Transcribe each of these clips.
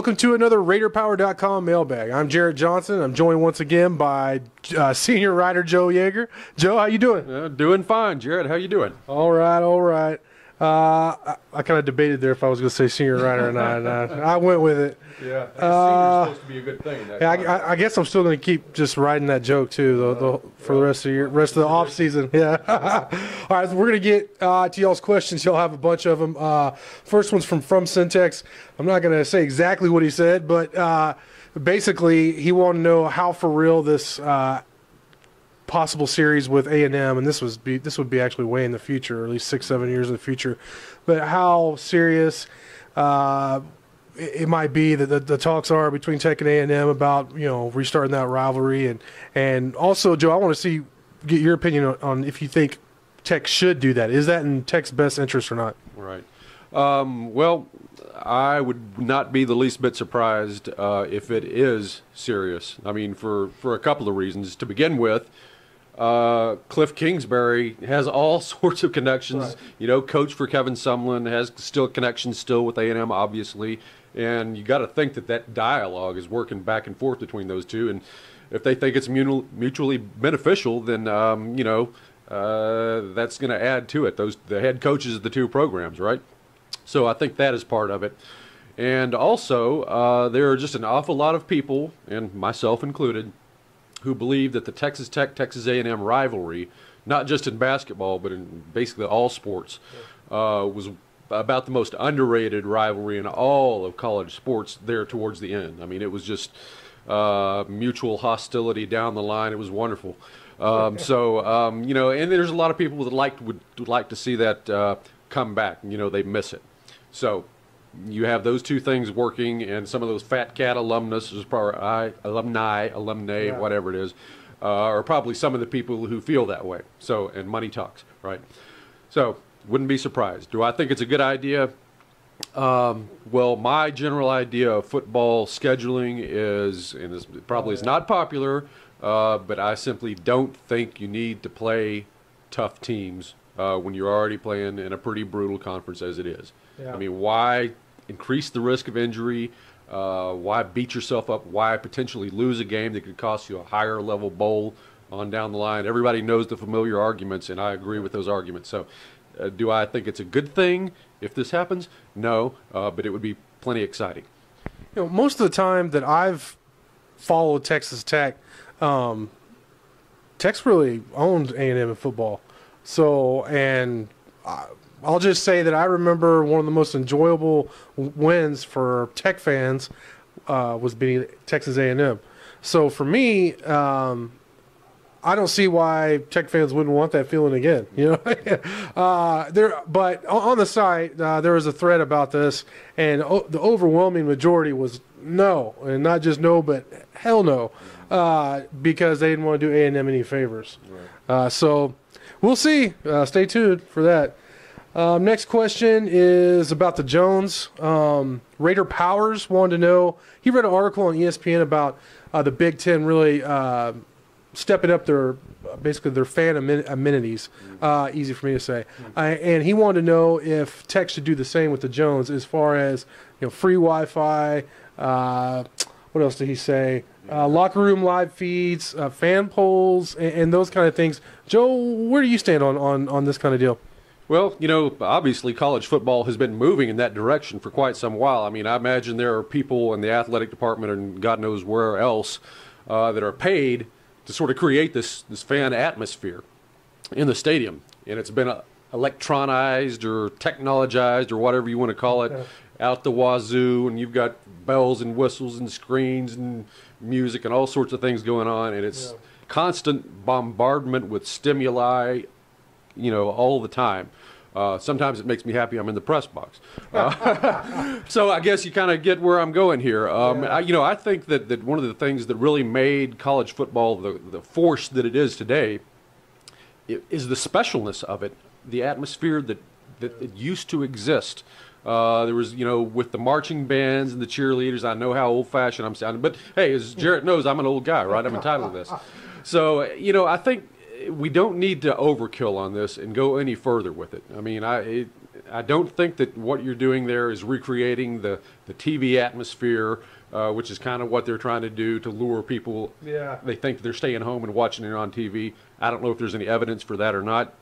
Welcome to another RaiderPower.com mailbag. I'm Jared Johnson. I'm joined once again by senior writer Joe Yeager. Joe, how you doing? Doing fine, Jared. How you doing? All right, all right. I kind of debated there if I was going to say senior writer or not. And I went with it. Yeah, senior's supposed to be a good thing. Yeah, I guess I'm still going to keep just riding that joke too, for the rest of the year, rest of the off season. Yeah. All right, so we're going to get to y'all's questions. Y'all have a bunch of them. First one's from Syntax. I'm not going to say exactly what he said, but basically he wanted to know how for real this possible series with A&M, and this would be actually way in the future, or at least 6-7 years in the future, but how serious it might be that the talks are between Tech and A&M about restarting that rivalry, and also Joe, I want to get your opinion on if you think Tech should do that. Is that in Tech's best interest or not? Right. Well, I would not be the least bit surprised if it is serious. I mean, for a couple of reasons. To begin with, Cliff Kingsbury has all sorts of connections. Right. Coach for Kevin Sumlin has still connections with A&M, obviously. And you got to think that dialogue is working back and forth between those two. And if they think it's mutually beneficial, then that's going to add to it. The head coaches of the two programs, right? So I think that is part of it. And also, there are just an awful lot of people, and myself included, who believe that the Texas Tech-Texas A&M rivalry, not just in basketball, but in basically all sports, was about the most underrated rivalry in all of college sports there towards the end. I mean, it was just mutual hostility down the line. It was wonderful. And there's a lot of people that would like to see that come back. They miss it. So you have those two things working, and some of those fat cat alumnus, alumni, yeah, whatever it is, are probably some of the people who feel that way. So, and money talks, right? So, wouldn't be surprised. Do I think it's a good idea? Well, my general idea of football scheduling is, and this probably is not popular, but I simply don't think you need to play tough teams when you're already playing in a pretty brutal conference as it is. Yeah. I mean, why increase the risk of injury? Why beat yourself up? Why potentially lose a game that could cost you a higher level bowl on down the line? Everybody knows the familiar arguments, and I agree with those arguments. So do I think it's a good thing if this happens? No, but it would be plenty exciting. Most of the time that I've followed Texas Tech, Tech's really owned A&M in football. So, and I'll just say that I remember one of the most enjoyable wins for Tech fans was beating Texas A&M. So for me, I don't see why Tech fans wouldn't want that feeling again. But on the site, there was a thread about this, and the overwhelming majority was no, and not just no, but hell no, because they didn't want to do A&M any favors. Right. So we'll see. Stay tuned for that. Next question is about the Jones. Raider Powers wanted to know, he read an article on ESPN about the Big Ten really stepping up their fan amenities. Easy for me to say. And he wanted to know if Tech should do the same with the Jones as far as free Wi-Fi. What else did he say? Locker room live feeds, fan polls, and those kind of things. Joe, where do you stand on this kind of deal? Well, obviously college football has been moving in that direction for quite some while. I mean, I imagine there are people in the athletic department and God knows where else that are paid to sort of create this fan atmosphere in the stadium. And it's been electronized or technologized or whatever you want to call it, out the wazoo, and you've got bells and whistles and screens and music and all sorts of things going on, and it's constant bombardment with stimuli, all the time. Sometimes it makes me happy I'm in the press box. So I guess you kind of get where I'm going here. I think that one of the things that really made college football the force that it is today is the specialness of it, the atmosphere that it used to exist. There was, with the marching bands and the cheerleaders, I know how old-fashioned I'm sounding, but hey, as Jarrett knows, I'm an old guy, right? I'm entitled to this. So, I think we don't need to overkill on this and go any further with it. I mean, I don't think that what you're doing there is recreating the TV atmosphere, which is kind of what they're trying to do to lure people. Yeah. They think they're staying home and watching it on TV. I don't know if there's any evidence for that or not.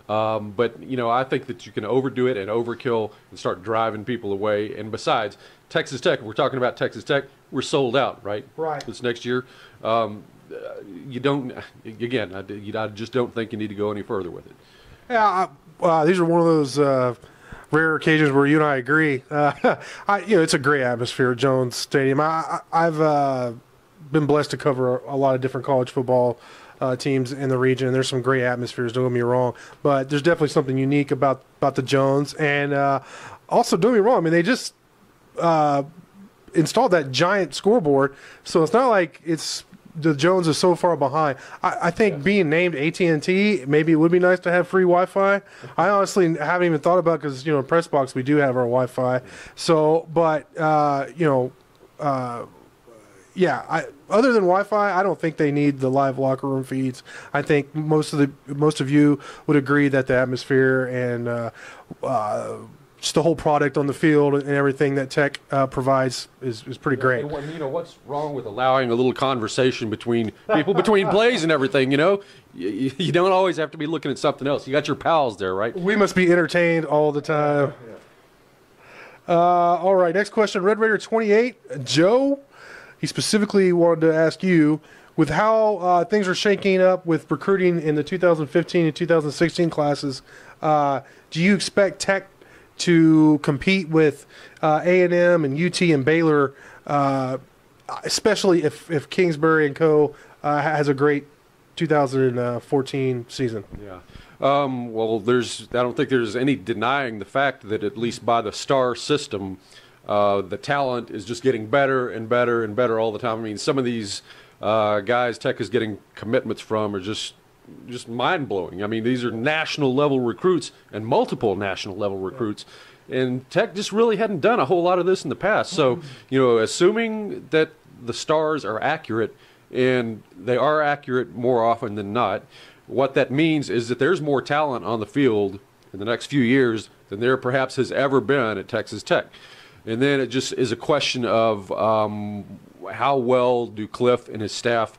But, you know, I think that you can overdo it and overkill and start driving people away. And besides, Texas Tech, we're talking about Texas Tech, we're sold out, right? Right. This next year. You don't, again, I just don't think you need to go any further with it. Yeah, these are one of those rare occasions where you and I agree. It's a great atmosphere at Jones Stadium. I've been blessed to cover a lot of different college football teams in the region, and there's some great atmospheres, don't get me wrong, but there's definitely something unique about the Jones. And also, don't get me wrong, I mean, they just installed that giant scoreboard, so it's not like the Jones is so far behind. I think being named AT&T, maybe it would be nice to have free Wi-Fi. I honestly haven't even thought about, because, in press box we do have our Wi-Fi. So, but, other than Wi-Fi, I don't think they need the live locker room feeds. I think most of you would agree that the atmosphere and just the whole product on the field and everything that Tech provides is pretty great. What's wrong with allowing a little conversation between people between plays and everything? You don't always have to be looking at something else. You got your pals there, right? We must be entertained all the time. All right, next question. Red Raider 28, Joe. He specifically wanted to ask you, with how things are shaking up with recruiting in the 2015 and 2016 classes, do you expect Tech to compete with A&M and UT and Baylor, especially if Kingsbury and Co. Has a great 2014 season? Yeah. Well, I don't think there's any denying the fact that, at least by the STAR system, the talent is just getting better and better and better all the time. I mean, some of these guys Tech is getting commitments from are just mind-blowing. I mean, these are national-level recruits and multiple national-level recruits, and Tech just really hadn't done a whole lot of this in the past. So, assuming that the stars are accurate, and they are accurate more often than not, what that means is that there's more talent on the field in the next few years than there perhaps has ever been at Texas Tech. And then it just is a question of how well do Cliff and his staff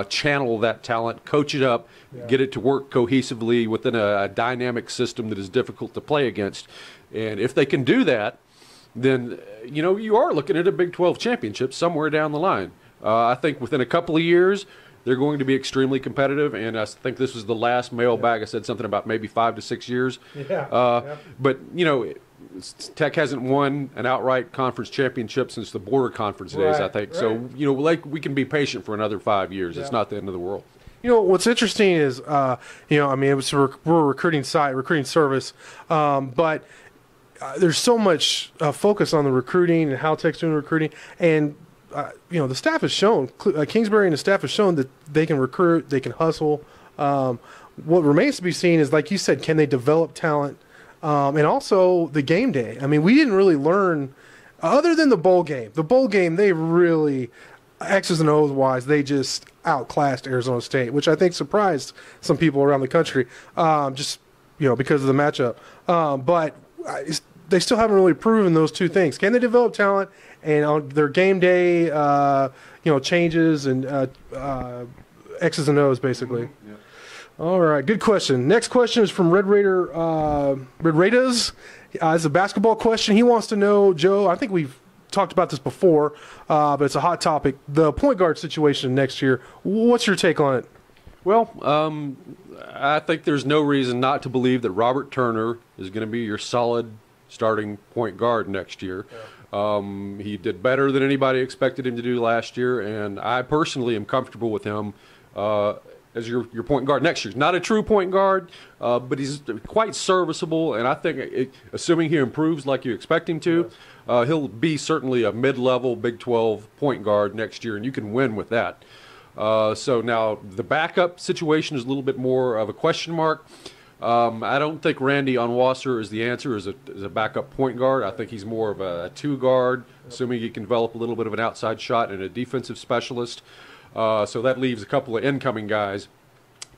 channel that talent, coach it up, get it to work cohesively within a dynamic system that is difficult to play against. And if they can do that, then, you are looking at a Big 12 championship somewhere down the line. I think within a couple of years, they're going to be extremely competitive, and I think this was the last mailbag. I said something about maybe 5 to 6 years. But, Tech hasn't won an outright conference championship since the border conference days, I think. Right. So, we can be patient for another 5 years. It's not the end of the world. What's interesting is, we're a recruiting site, recruiting service, but there's so much focus on the recruiting and how Tech's doing recruiting. And, the staff has shown, Kingsbury and the staff has shown that they can recruit, they can hustle. What remains to be seen is, like you said, can they develop talent? And also the game day. I mean, we didn't really learn, other than the bowl game. The bowl game, they really, X's and O's wise, they just outclassed Arizona State, which I think surprised some people around the country, because of the matchup. But they still haven't really proven those two things. Can they develop talent? And on their game day, changes and X's and O's, basically. Mm-hmm. All right, good question. Next question is from Red Raiders. It's a basketball question. He wants to know, Joe, I think we've talked about this before, but it's a hot topic. The point guard situation next year. What's your take on it? Well, I think there's no reason not to believe that Robert Turner is going to be your solid starting point guard next year. Yeah. He did better than anybody expected him to do last year, and I personally am comfortable with him as your point guard next year. Not a true point guard, but he's quite serviceable, and I think, assuming he improves like you expect him to, he'll be certainly a mid-level Big 12 point guard next year, and you can win with that. So now the backup situation is a little bit more of a question mark. I don't think Randy Onwasser is the answer as a backup point guard. I think he's more of a two guard, assuming he can develop a little bit of an outside shot and a defensive specialist. So that leaves a couple of incoming guys.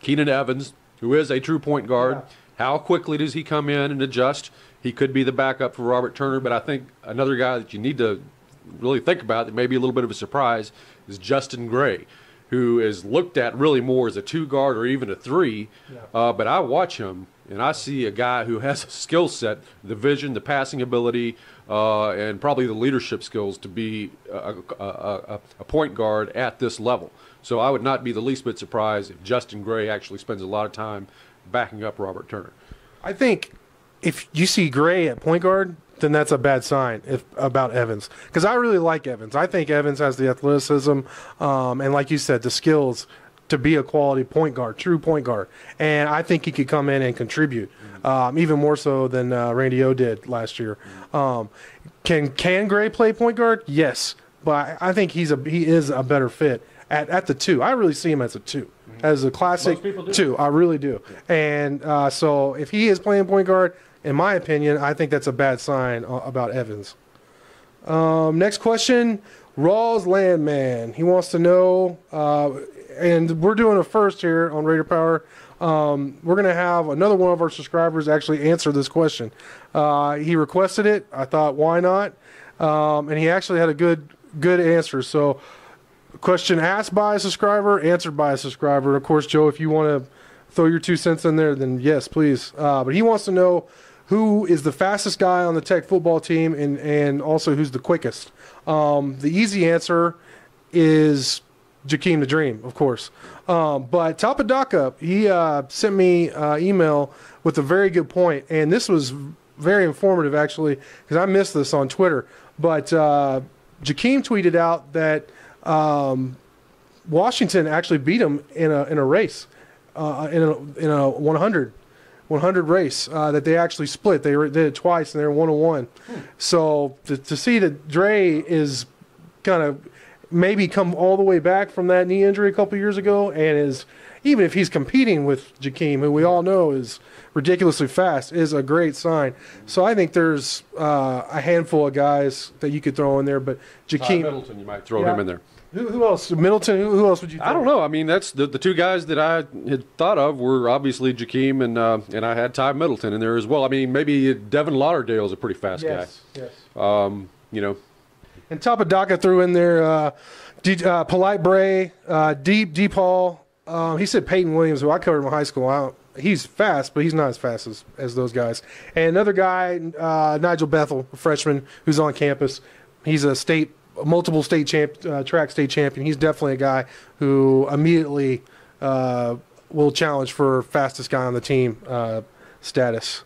Keenan Evans, who is a true point guard, How quickly does he come in and adjust? He could be the backup for Robert Turner, but I think another guy that you need to really think about that may be a little bit of a surprise is Justin Gray, who is looked at really more as a 2 guard or even a 3. Yeah. But I watch him, and I see a guy who has a skill set, the vision, the passing ability, and probably the leadership skills to be a point guard at this level. So I would not be the least bit surprised if Justin Gray actually spends a lot of time backing up Robert Turner. I think if you see Gray at point guard, then that's a bad sign about Evans. Because I really like Evans. I think Evans has the athleticism and, like you said, the skills to be a quality point guard, true point guard. And I think he could come in and contribute, even more so than Randy O did last year. Can Gray play point guard? Yes. But I think he is a better fit at the 2. I really see him as a 2. As a classic 2, I really do. Yeah. And so if he is playing point guard, in my opinion, I think that's a bad sign about Evans. Next question, Rawls Landman. He wants to know, and we're doing a first here on Raider Power. We're going to have another one of our subscribers actually answer this question. He requested it. I thought, why not? And he actually had a good answer. So, question asked by a subscriber, answered by a subscriber. Of course, Joe, if you want to throw your 2 cents in there, then yes, please. But he wants to know who is the fastest guy on the Tech football team and also who's the quickest. The easy answer is Jakeem the Dream, of course. But Tapadaka, he sent me an email with a very good point, and this was very informative, actually, because I missed this on Twitter. But Jakeem tweeted out that Washington actually beat him in a race, in a 100 race that they actually split. They did it twice, and they were 1-1. So to see that Dre is kind of maybe come all the way back from that knee injury a couple years ago, and is, even if he's competing with Jakeem, who we all know is ridiculously fast, is a great sign. So I think there's a handful of guys that you could throw in there, but Jakeem Middleton, you might throw him in there. Who else? Middleton. Who else would you think? I don't know. I mean, that's the 2 guys that I had thought of were obviously Jakeem and I had Ty Middleton in there as well. I mean, maybe Devin Lauderdale is a pretty fast guy. Yes. You know. And Tapadaka threw in there Polite Bray, Deep Hall. He said Peyton Williams, who I covered in high school. He's fast, but he's not as fast as those guys. And another guy, Nigel Bethel, a freshman who's on campus. He's a multiple track state champion. He's definitely a guy who immediately will challenge for fastest guy on the team status.